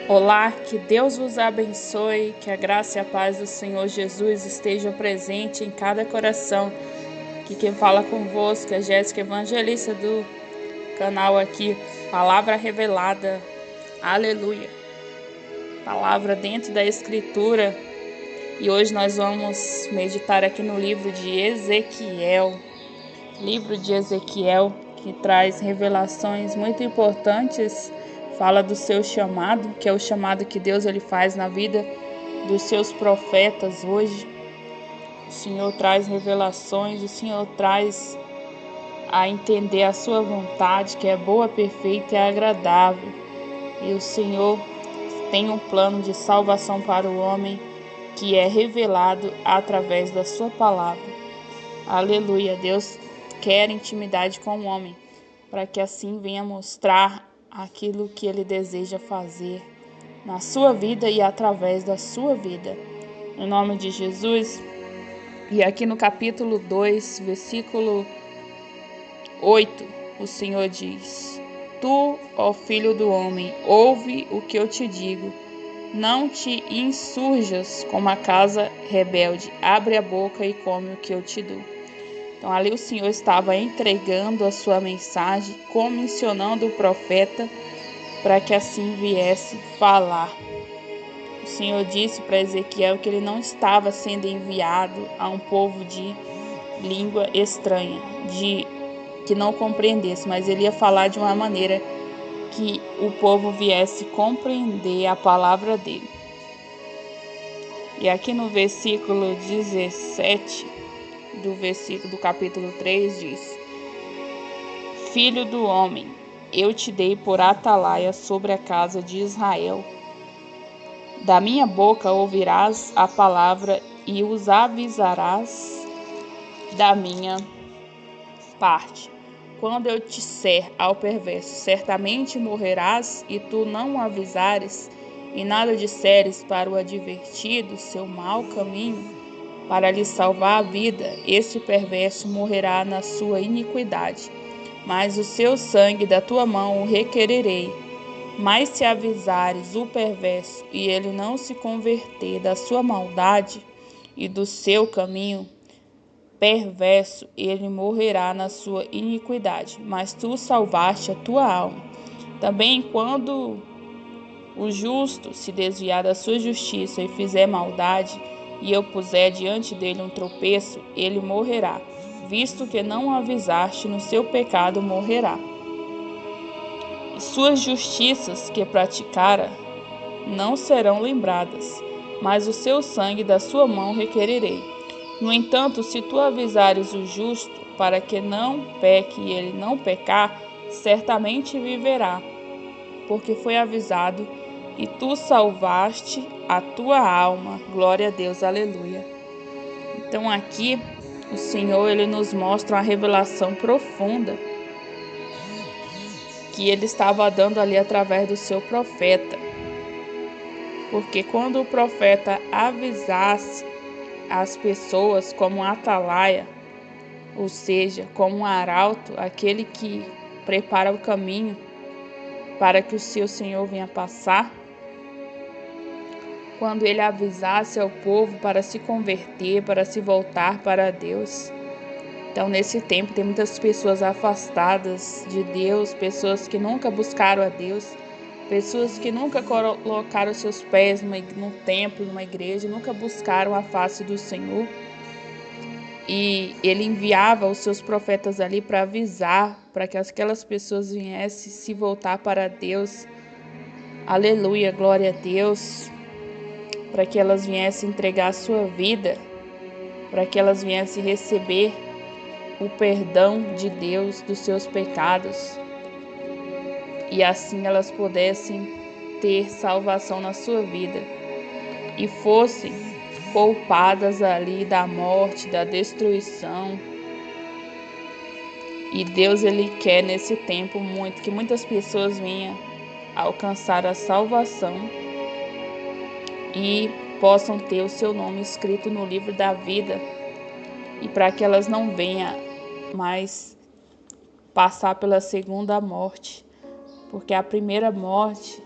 Olá, que Deus vos abençoe, que a graça e a paz do Senhor Jesus estejam presente em cada coração. Que quem fala convosco é Jéssica Evangelista do canal aqui, Palavra Revelada. Aleluia! Palavra dentro da Escritura. E hoje nós vamos meditar aqui no livro de Ezequiel. Livro de Ezequiel, que traz revelações muito importantes. Fala do seu chamado, que é o chamado que Deus ele faz na vida dos seus profetas hoje. O Senhor traz revelações, o Senhor traz a entender a sua vontade, que é boa, perfeita e agradável. E o Senhor tem um plano de salvação para o homem, que é revelado através da sua palavra. Aleluia, Deus quer intimidade com o homem, para que assim venha mostrar aquilo que ele deseja fazer na sua vida e através da sua vida. Em nome de Jesus. E aqui no capítulo 2, versículo 8, o Senhor diz: Tu, ó filho do homem, ouve o que eu te digo. Não te insurjas como a casa rebelde. Abre a boca e come o que eu te dou. Então ali o Senhor estava entregando a sua mensagem, comissionando o profeta para que assim viesse falar. O Senhor disse para Ezequiel que ele não estava sendo enviado a um povo de língua estranha, que não compreendesse, mas ele ia falar de uma maneira que o povo viesse compreender a palavra dele. E aqui no versículo 17 do capítulo 3 diz: Filho do homem, eu te dei por atalaia sobre a casa de Israel. Da minha boca ouvirás a palavra e os avisarás da minha parte. Quando eu disser ao perverso, certamente morrerás, e tu não o avisares, e nada disseres para o advertir seu mau caminho, para lhe salvar a vida, este perverso morrerá na sua iniquidade. Mas o seu sangue da tua mão o requererei. Mas se avisares o perverso, e ele não se converter da sua maldade e do seu caminho perverso, ele morrerá na sua iniquidade. Mas tu salvaste a tua alma. Também quando o justo se desviar da sua justiça e fizer maldade, e eu puser diante dele um tropeço, ele morrerá. Visto que não o avisaste, no seu pecado morrerá. E suas justiças que praticara não serão lembradas, mas o seu sangue da sua mão requererei. No entanto, se tu avisares o justo, para que não peque e ele não pecar, certamente viverá, porque foi avisado, e tu salvaste a tua alma. Glória a Deus, aleluia. Então aqui o Senhor ele nos mostra uma revelação profunda que ele estava dando ali através do seu profeta. Porque quando o profeta avisasse as pessoas como um atalaia, ou seja, como um arauto, aquele que prepara o caminho para que o seu Senhor venha passar, quando ele avisasse ao povo para se converter, para se voltar para Deus. Então, nesse tempo, tem muitas pessoas afastadas de Deus, pessoas que nunca buscaram a Deus, pessoas que nunca colocaram seus pés num templo, numa igreja, nunca buscaram a face do Senhor. E ele enviava os seus profetas ali para avisar, para que aquelas pessoas viessem se voltar para Deus. Aleluia, glória a Deus. Para que elas viessem entregar a sua vida, para que elas viessem receber o perdão de Deus dos seus pecados, e assim elas pudessem ter salvação na sua vida e fossem poupadas ali da morte, da destruição. E Deus ele quer nesse tempo muito que muitas pessoas venham alcançar a salvação e possam ter o seu nome escrito no livro da vida, e para que elas não venham mais passar pela segunda morte, porque a primeira morte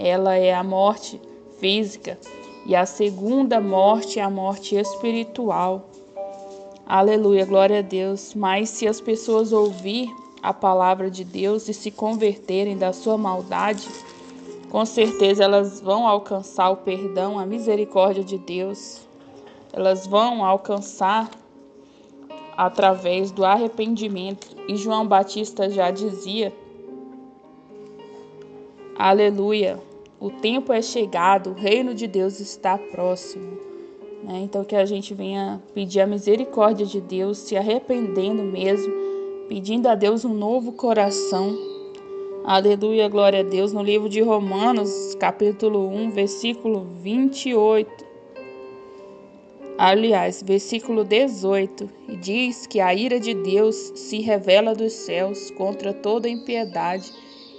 ela é a morte física, e a segunda morte é a morte espiritual. Aleluia, glória a Deus. Mas se as pessoas ouvirem a palavra de Deus e se converterem da sua maldade, com certeza elas vão alcançar o perdão, a misericórdia de Deus. Elas vão alcançar através do arrependimento. E João Batista já dizia, aleluia, o tempo é chegado, o reino de Deus está próximo. Então que a gente venha pedir a misericórdia de Deus, se arrependendo mesmo, pedindo a Deus um novo coração. Aleluia, glória a Deus. No livro de Romanos, capítulo 1, versículo 28. Aliás, versículo 18. E diz que a ira de Deus se revela dos céus contra toda impiedade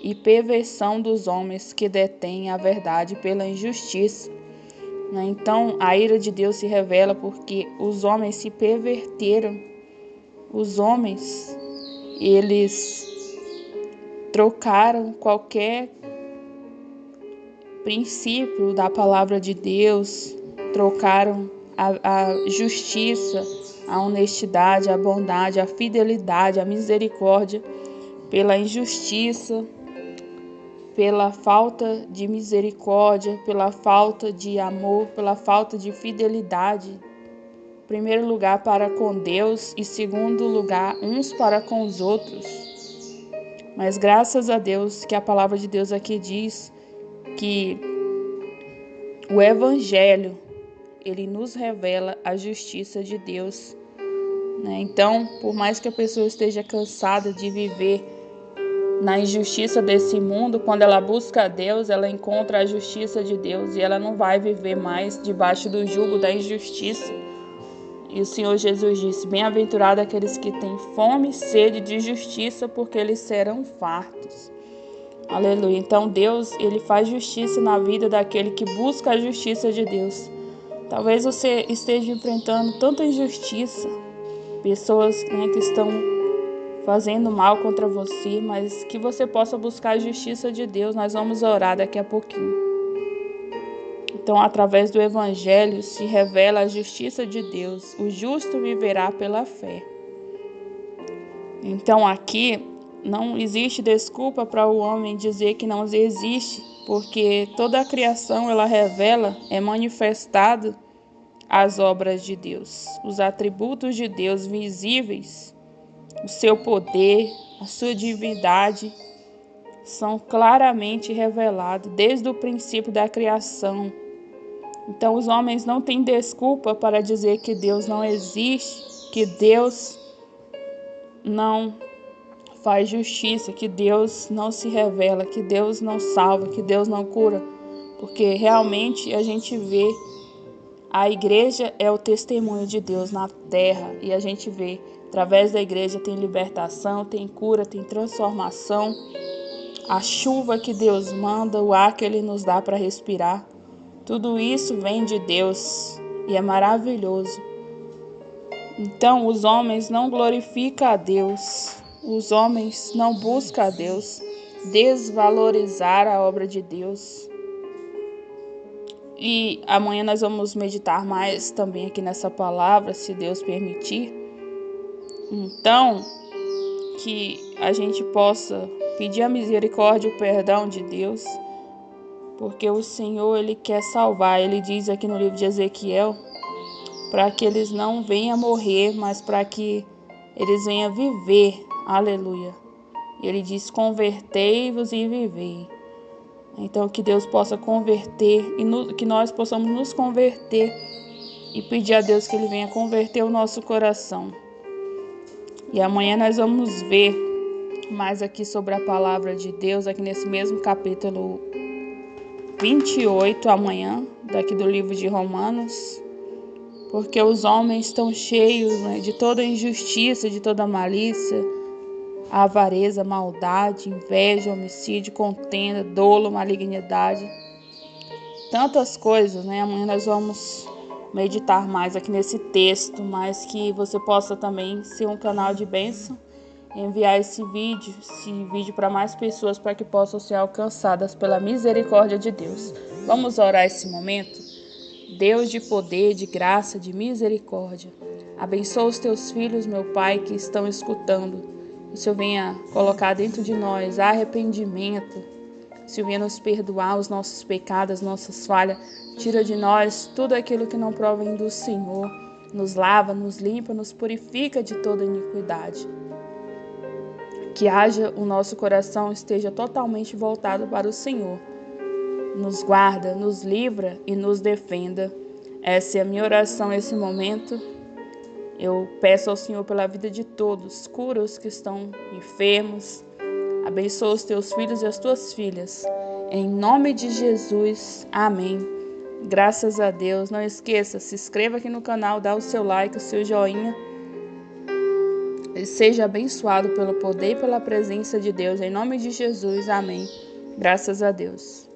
e perversão dos homens que detêm a verdade pela injustiça. Então, a ira de Deus se revela porque os homens se perverteram. Os homens, eles trocaram qualquer princípio da palavra de Deus, trocaram a justiça, a honestidade, a bondade, a fidelidade, a misericórdia pela injustiça, pela falta de misericórdia, pela falta de amor, pela falta de fidelidade. Em primeiro lugar, para com Deus, e segundo lugar, uns para com os outros. Mas graças a Deus que a palavra de Deus aqui diz que o Evangelho, ele nos revela a justiça de Deus. Então, por mais que a pessoa esteja cansada de viver na injustiça desse mundo, quando ela busca a Deus, ela encontra a justiça de Deus e ela não vai viver mais debaixo do jugo da injustiça. E o Senhor Jesus disse, bem-aventurado aqueles que têm fome e sede de justiça, porque eles serão fartos. Aleluia. Então Deus, ele faz justiça na vida daquele que busca a justiça de Deus. Talvez você esteja enfrentando tanta injustiça, pessoas que estão fazendo mal contra você, mas que você possa buscar a justiça de Deus. Nós vamos orar daqui a pouquinho. Então, através do Evangelho se revela a justiça de Deus. O justo viverá pela fé. Então, aqui não existe desculpa para o homem dizer que não existe, porque toda a criação ela revela, é manifestado as obras de Deus, os atributos de Deus visíveis, o seu poder, a sua divindade são claramente revelados desde o princípio da criação. Então os homens não têm desculpa para dizer que Deus não existe, que Deus não faz justiça, que Deus não se revela, que Deus não salva, que Deus não cura, porque realmente a gente vê a igreja é o testemunho de Deus na terra e a gente vê, através da igreja tem libertação, tem cura, tem transformação, a chuva que Deus manda, o ar que Ele nos dá para respirar, tudo isso vem de Deus e é maravilhoso. Então os homens não glorificam a Deus, os homens não buscam a Deus, desvalorizar a obra de Deus. E amanhã nós vamos meditar mais também aqui nessa palavra, se Deus permitir. Então, que a gente possa pedir a misericórdia e o perdão de Deus, porque o Senhor, Ele quer salvar. Ele diz aqui no livro de Ezequiel, para que eles não venham morrer, mas para que eles venham viver. Aleluia. Ele diz, convertei-vos e vivei. Então, que Deus possa converter e que nós possamos nos converter e pedir a Deus que Ele venha converter o nosso coração. E amanhã nós vamos ver mais aqui sobre a palavra de Deus, aqui nesse mesmo capítulo 28, amanhã, daqui do livro de Romanos, porque os homens estão cheios de toda injustiça, de toda malícia, avareza, maldade, inveja, homicídio, contenda, dolo, malignidade, tantas coisas, Amanhã nós vamos meditar mais aqui nesse texto, mas que você possa também ser um canal de bênção enviar esse vídeo para mais pessoas, para que possam ser alcançadas pela misericórdia de Deus. Vamos orar esse momento? Deus de poder, de graça, de misericórdia, abençoa os teus filhos, meu Pai, que estão escutando. Que o Senhor venha colocar dentro de nós arrependimento. Que o Senhor venha nos perdoar os nossos pecados, as nossas falhas. Tira de nós tudo aquilo que não provém do Senhor. Nos lava, nos limpa, nos purifica de toda iniquidade. Que haja o nosso coração esteja totalmente voltado para o Senhor. Nos guarda, nos livra e nos defenda. Essa é a minha oração nesse momento. Eu peço ao Senhor pela vida de todos. Cura os que estão enfermos. Abençoa os teus filhos e as tuas filhas. Em nome de Jesus. Amém. Graças a Deus. Não esqueça, se inscreva aqui no canal, dá o seu like, o seu joinha. E seja abençoado pelo poder e pela presença de Deus. Em nome de Jesus. Amém. Graças a Deus.